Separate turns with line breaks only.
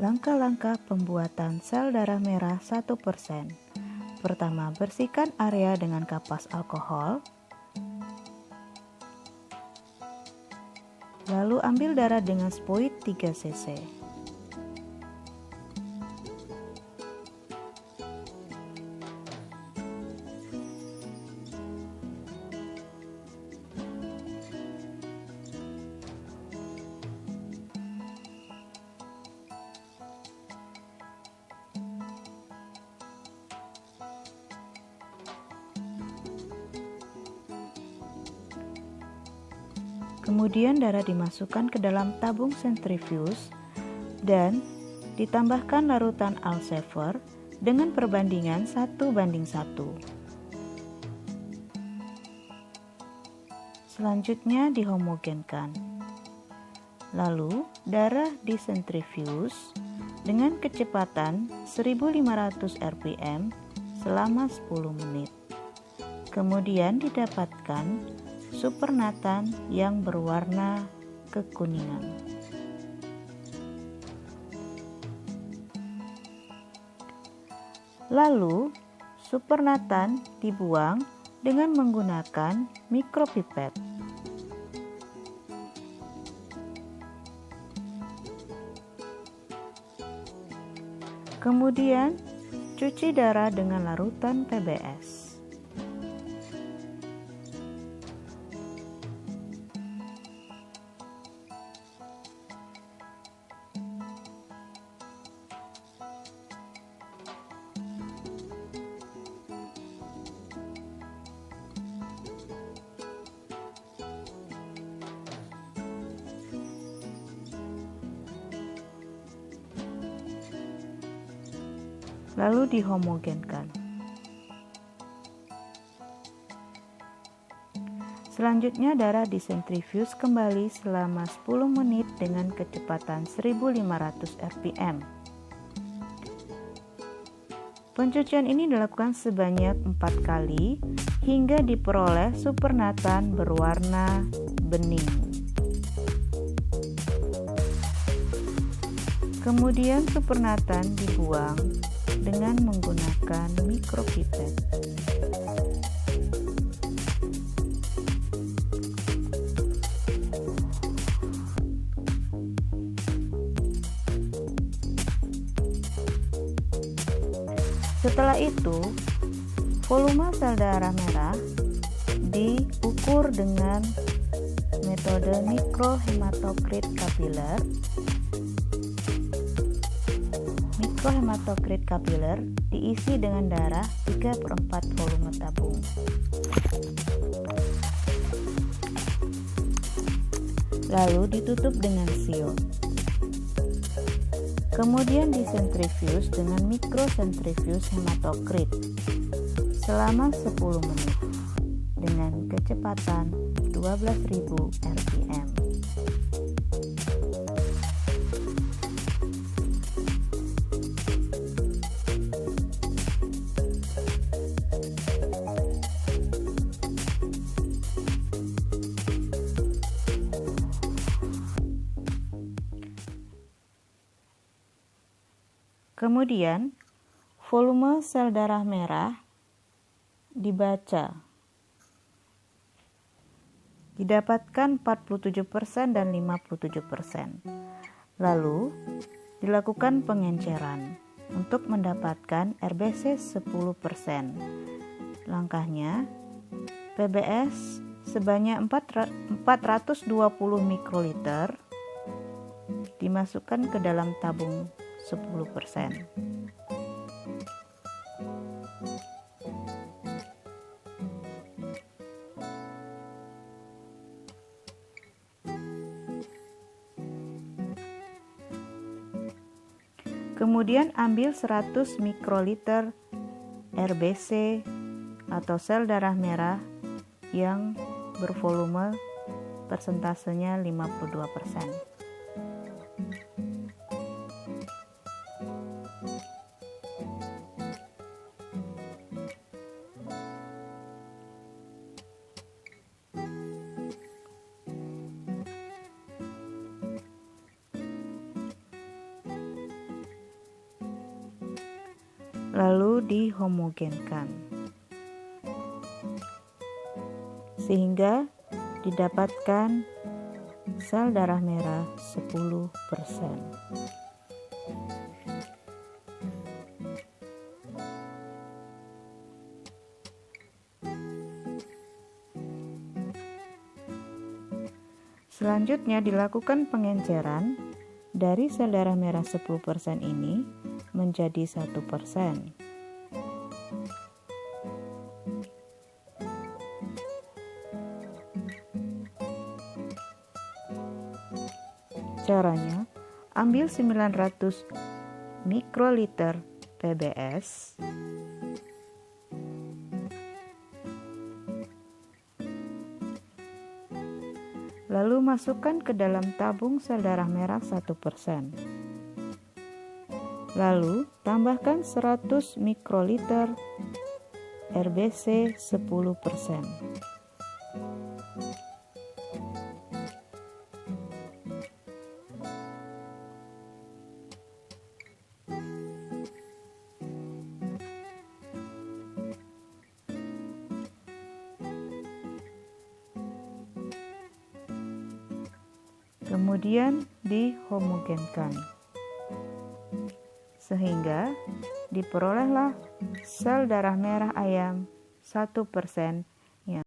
Langkah-langkah pembuatan sel darah merah 1%. Pertama, bersihkan area dengan kapas alkohol. Lalu ambil darah dengan spuit 3 cc. Kemudian darah dimasukkan ke dalam tabung sentrifuge dan ditambahkan larutan Al-Shaver dengan perbandingan 1:1. Selanjutnya dihomogenkan. Lalu darah disentrifuge dengan kecepatan 1500 rpm selama 10 menit. Kemudian didapatkan supernatan yang berwarna kekuningan. Lalu, supernatan dibuang dengan menggunakan mikropipet. Kemudian, cuci darah dengan larutan PBS. Lalu dihomogenkan. Selanjutnya darah disentrifuge kembali selama 10 menit dengan kecepatan 1500 rpm. Pencucian ini dilakukan sebanyak 4 kali hingga diperoleh supernatan berwarna bening. Kemudian supernatan dibuang dengan menggunakan mikropipet. Setelah itu, volume sel darah merah diukur dengan metode mikrohematokrit kapiler. Mikrohematokrit kapiler diisi dengan darah 3/4 volume tabung. Lalu ditutup dengan siut. Kemudian disentrifuge dengan mikrosentrifuge hematokrit selama 10 menit dengan kecepatan 12.000 rpm. Kemudian, volume sel darah merah dibaca. Didapatkan 47% dan 57%. Lalu, dilakukan pengenceran untuk mendapatkan RBC 10%. Langkahnya, PBS sebanyak 420 mikroliter dimasukkan ke dalam tabung 10%. Kemudian ambil 100 mikroliter RBC atau sel darah merah yang bervolume persentasenya 52%. lalu dihomogenkan, sehingga didapatkan sel darah merah 10%. Selanjutnya dilakukan pengenceran dari sel darah merah 10% ini menjadi 1%. Caranya, ambil 900 mikroliter PBS, lalu masukkan ke dalam tabung sel darah merah 1%. Lalu tambahkan 100 mikroliter RBC 10%. Kemudian dihomogenkan, sehingga diperolehlah sel darah merah ayam 1%